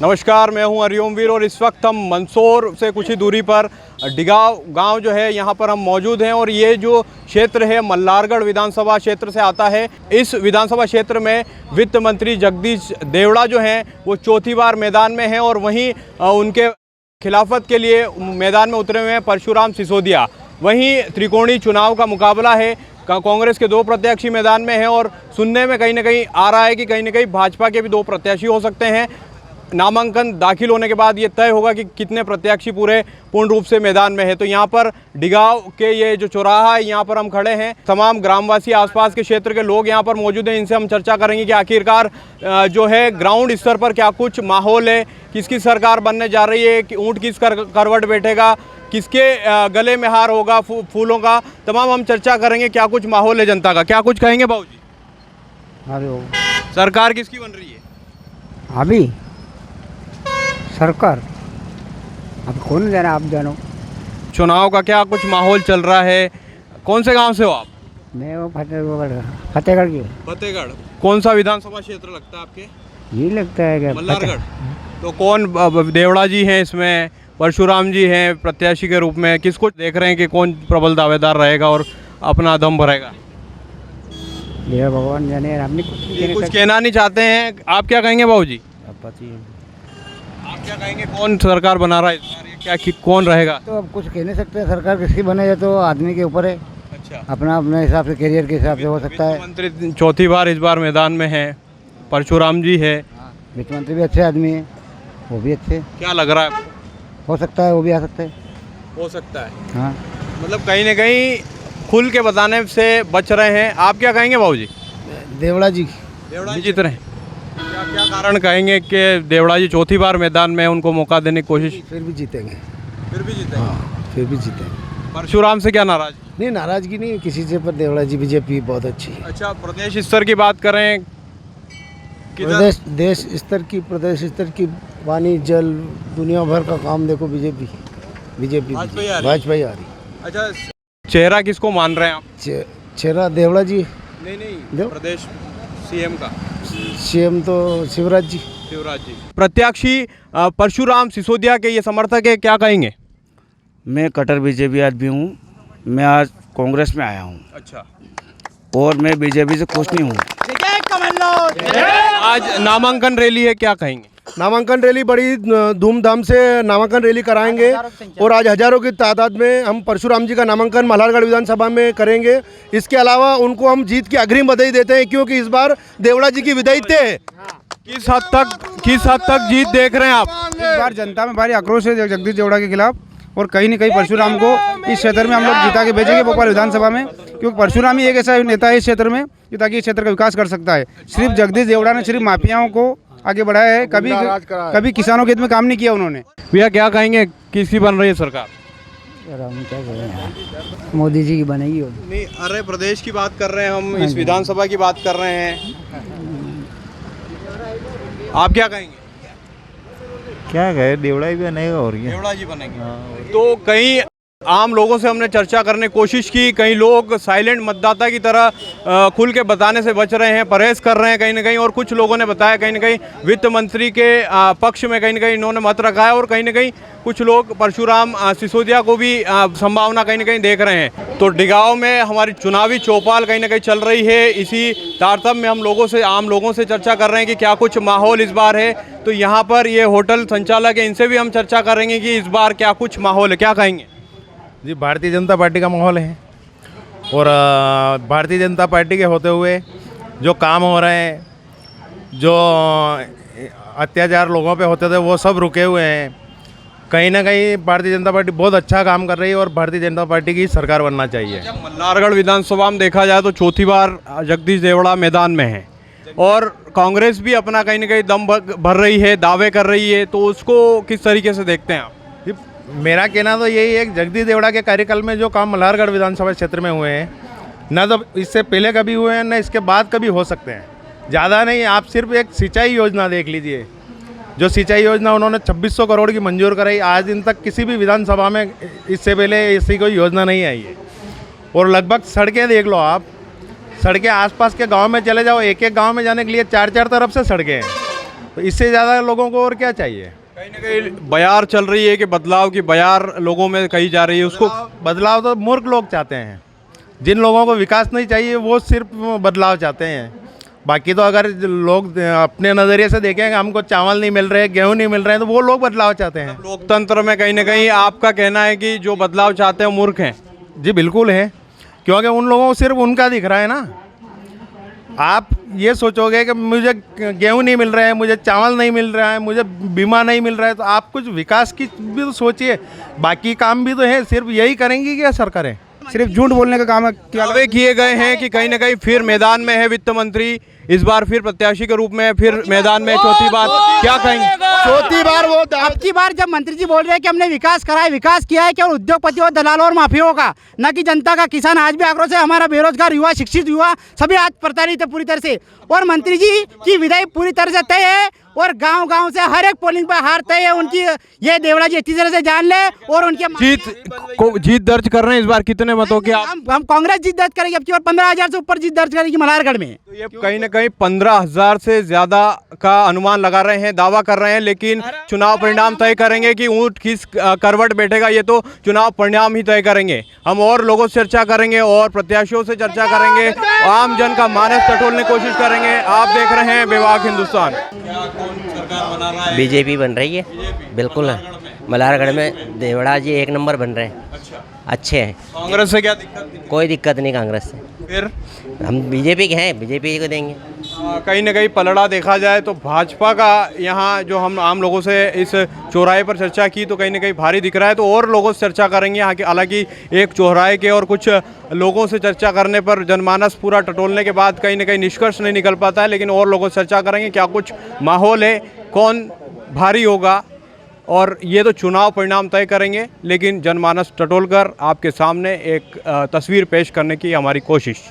नमस्कार, मैं हूं हरिओम वीर और इस वक्त हम मंदसौर से कुछ ही दूरी पर डिगांव गांव जो है यहां पर हम मौजूद हैं और ये जो क्षेत्र है मल्हारगढ़ विधानसभा क्षेत्र से आता है। इस विधानसभा क्षेत्र में वित्त मंत्री जगदीश देवड़ा जो हैं वो चौथी बार मैदान में हैं और वहीं उनके खिलाफत के लिए मैदान में उतरे हुए हैं परशुराम सिसोदिया। वहीं त्रिकोणीय चुनाव का मुकाबला है, कांग्रेस के 2 प्रत्याशी मैदान में हैं और सुनने में कहीं ना कहीं आ रहा है कि कहीं ना कहीं भाजपा के भी 2 प्रत्याशी हो सकते हैं। नामांकन दाखिल होने के बाद ये तय होगा कि कितने प्रत्याशी पूर्ण रूप से मैदान में है। तो यहाँ पर डिगांव के ये जो चौराहा है यहाँ पर हम खड़े हैं। तमाम ग्रामवासी, आसपास के क्षेत्र के लोग यहाँ पर मौजूद हैं। इनसे हम चर्चा करेंगे कि आखिरकार जो है ग्राउंड स्तर पर क्या कुछ माहौल है, किसकी सरकार बनने जा रही है, कि ऊँट किस करवट बैठेगा, किसके गले में हार होगा फूलों का, तमाम हम चर्चा करेंगे। क्या कुछ माहौल है जनता का, क्या कुछ कहेंगे बाबूजी? सरकार किसकी बन रही है अभी? सरकार अब कौन जाना, आप जानो। चुनाव का क्या कुछ माहौल चल रहा है? कौन से गांव से हो आप? मैं वो फतेहगढ़ की। फतेहगढ़। कौन सा विधानसभा क्षेत्र लगता है आपके? ये लगता है कि मल्हारगढ़। तो कौन देवड़ा जी हैं इसमें, परशुराम जी हैं प्रत्याशी के रूप में, किसको देख रहे हैं कि कौन प्रबल दावेदार रहेगा और अपना दम भरेगा? ये भगवान जाने, हमने कुछ कहना नहीं चाहते हैं। आप क्या कहेंगे बाबूजी? आप क्या कहेंगे, कौन सरकार बना रहा है इस बार, ये क्या कौन रहेगा? तो अब कुछ कह नहीं सकते, सरकार किसकी बने ये तो आदमी के ऊपर है। अच्छा, अपना अपने हिसाब से, करियर के हिसाब से हो सकता है। मंत्री चौथी बार इस बार मैदान में है, परशुराम जी है। वित्त मंत्री भी अच्छे आदमी है, वो भी अच्छे। क्या लग रहा है? हो सकता है वो भी आ सकते हैं। हो सकता है, हाँ। मतलब कहीं ना कहीं खुल के बताने से बच रहे हैं। आप क्या कहेंगे बाबूजी? देवड़ा जी जीत रहे हैं। क्या कारण कहेंगे कि देवड़ा जी चौथी बार मैदान में, उनको मौका देने की कोशिश? फिर भी जीतेंगे। फिर भी जीतेंगे? हाँ, फिर भी जीतेंगे। परशुराम से क्या नाराज? नहीं, नाराजगी नहीं किसी से, पर देवड़ा जी बीजेपी बहुत अच्छी है। अच्छा, प्रदेश स्तर की बात करें, देश स्तर की, प्रदेश स्तर की, पानी जल दुनिया भर का काम देखो, बीजेपी भाजपा ही आ रही। अच्छा, चेहरा किसको मान रहे हैं आप? चेहरा देवड़ा जी। नहीं, प्रदेश सीएम का? सीएम तो शिवराज जी। प्रत्याशी परशुराम सिसोदिया के ये समर्थक है, क्या कहेंगे? मैं कट्टर बीजेपी आदमी हूँ। मैं आज कांग्रेस में आया हूँ। अच्छा, और मैं बीजेपी से खुश नहीं हूँ। आज नामांकन रैली है, क्या कहेंगे? नामांकन रैली बड़ी धूमधाम से नामांकन रैली कराएंगे और आज हजारों की तादाद में हम परशुराम जी का नामांकन मल्हारगढ़ विधानसभा में करेंगे। इसके अलावा उनको हम जीत की अग्रिम बधाई देते हैं, क्योंकि इस बार देवड़ा जी की विदाई थे। किस हद तक जीत देख रहे हैं आप? इस बार जनता में भारी आक्रोश है जगदीश देवड़ा के खिलाफ, और कहीं न कहीं परशुराम को इस क्षेत्र में हम लोग जिता के भेजेंगे भोपाल विधानसभा में, क्योंकि परशुराम ही एक ऐसा नेता है इस क्षेत्र में जो ताकि इस क्षेत्र का विकास कर सकता है। सिर्फ जगदीश देवड़ा ने सिर्फ माफियाओं को आगे बढ़ाया है, कभी किसानों के हित में काम नहीं किया उन्होंने। भैया क्या कहेंगे, किसकी बन रही है सरकार? मोदी जी की बनेगी। नहीं, अरे प्रदेश की बात कर रहे हैं हम, इस विधानसभा की बात कर रहे हैं। आप क्या कहेंगे? क्या कहे, देवड़ा ही बनेगा और क्या? देवड़ा जी बनेंगे। तो कई आम लोगों से हमने चर्चा करने की कोशिश की, कई लोग साइलेंट मतदाता की तरह खुल के बताने से बच रहे हैं, परहेज कर रहे हैं कहीं ना कहीं, और कुछ लोगों ने बताया कहीं ना कहीं वित्त मंत्री के पक्ष में कहीं ना कहीं इन्होंने मत रखा है, और कहीं ना कहीं कुछ लोग परशुराम सिसोदिया को भी संभावना कहीं ना कहीं देख रहे हैं। तो डिगांव में हमारी चुनावी चौपाल कहीं ना कहीं चल रही है। इसी तारतम्य में हम आम लोगों से चर्चा कर रहे हैं कि क्या कुछ माहौल इस बार है। तो यहाँ पर ये होटल संचालक है, इनसे भी हम चर्चा करेंगे कि इस बार क्या कुछ माहौल है, क्या कहेंगे? जी, भारतीय जनता पार्टी का माहौल है, और भारतीय जनता पार्टी के होते हुए जो काम हो रहे हैं, जो अत्याचार लोगों पे होते थे, वो सब रुके हुए हैं। कहीं ना कहीं भारतीय जनता पार्टी बहुत अच्छा काम कर रही है और भारतीय जनता पार्टी की सरकार बनना चाहिए। मल्हारगढ़ विधानसभा में देखा जाए तो चौथी बार जगदीश देवड़ा मैदान में है, और कांग्रेस भी अपना कहीं ना कहीं दम भर रही है, दावे कर रही है, तो उसको किस तरीके से देखते हैं आप? मेरा कहना तो यही है कि जगदीश देवड़ा के कार्यकाल में जो काम मल्हारगढ़ विधानसभा क्षेत्र में हुए हैं, ना तो इससे पहले कभी हुए हैं, ना इसके बाद कभी हो सकते हैं। ज़्यादा नहीं, आप सिर्फ एक सिंचाई योजना देख लीजिए। जो सिंचाई योजना उन्होंने 2600 करोड़ की मंजूर कराई, आज दिन तक किसी भी विधानसभा में इससे पहले ऐसी कोई योजना नहीं आई है। और लगभग सड़कें देख लो आप, सड़कें आसपास के गांव में चले जाओ, एक एक गांव में जाने के लिए 4-4 तरफ से सड़कें हैं। तो इससे ज़्यादा लोगों को और क्या चाहिए। कहीं ना कहीं बयार चल रही है कि बदलाव की बयार लोगों में कही जा रही है, उसको बदलाव तो मूर्ख लोग चाहते हैं। जिन लोगों को विकास नहीं चाहिए वो सिर्फ बदलाव चाहते हैं। बाकी तो अगर लोग अपने नज़रिए से देखें हमको चावल नहीं मिल रहे, गेहूँ नहीं मिल रहे हैं, तो वो लोग बदलाव चाहते हैं। लोकतंत्र में कहीं ना कहीं आपका कहना है कि जो बदलाव चाहते हैं वो मूर्ख हैं। जी बिल्कुल है, क्योंकि उन लोगों को सिर्फ उनका दिख रहा है ना। आप ये सोचोगे कि मुझे गेहूँ नहीं मिल रहा है, मुझे चावल नहीं मिल रहा है, मुझे बीमा नहीं मिल रहा है, तो आप कुछ विकास की भी तो सोचिए। बाकी काम भी तो है, सिर्फ यही करेंगी क्या सरकारें? सिर्फ झूठ बोलने का काम है। क्या दावे किए गए हैं कि कहीं ना कहीं फिर मैदान में है वित्त मंत्री, इस बार फिर प्रत्याशी के रूप में फिर मैदान में चौथी बार, क्या कहेंगे? चौथी बार वो अब की बार जब मंत्री जी बोल रहे हैं कि हमने विकास करा है, विकास किया है केवल उद्योगपतियों, दलालों और माफियाओं का, न कि जनता का। किसान आज भी आक्रोश है, हमारा बेरोजगार युवा, शिक्षित युवा सभी आज प्रताड़ित है पूरी तरह से। और मंत्री जी की विदाई पूरी तरह से तय है और गांव-गांव से हर एक पोलिंग पर हार तय है उनकी। ये देवड़ा जी अच्छी तरह से जान ले। और उनके जीत दर्ज कर रहे हैं इस बार कितने मतों की? हम कांग्रेस जीत दर्ज करेगी, अब की बार 15,000 से ऊपर जीत दर्ज करेगी मल्हारगढ़ में। तो ये कहीं ना कहीं 15,000 से ज्यादा का अनुमान लगा रहे हैं, दावा कर रहे हैं, लेकिन चुनाव परिणाम तय करेंगे कि ऊंट किस करवट बैठेगा, ये तो चुनाव परिणाम ही तय करेंगे। हम और लोगों से चर्चा करेंगे और प्रत्याशियों से चर्चा करेंगे, आम जन का मानस टटोलने की कोशिश करेंगे। आप देख रहे हैं बेबाक हिंदुस्तान। बीजेपी बन रही है, बिल्कुल है। मल्हारगढ़ में देवड़ा जी एक नंबर बन रहे हैं, अच्छे हैं। कांग्रेस से क्या दिक्कत? कोई दिक्कत नहीं कांग्रेस से। फिर हम बीजेपी के हैं, बीजेपी को देंगे। कहीं ना कहीं पलड़ा देखा जाए तो भाजपा का यहाँ जो हम आम लोगों से इस चौराहे पर चर्चा की तो कहीं ना कहीं भारी दिख रहा है, तो और लोगों से चर्चा करेंगे। यहाँ की हालांकि एक चौराहे के और कुछ लोगों से चर्चा करने पर जनमानस पूरा टटोलने के बाद कहीं ना कहीं निष्कर्ष नहीं निकल पाता है, लेकिन और लोगों से चर्चा करेंगे क्या कुछ माहौल है, कौन भारी होगा, और ये तो चुनाव परिणाम तय करेंगे। लेकिन जनमानस टटोल कर आपके सामने एक तस्वीर पेश करने की हमारी कोशिश।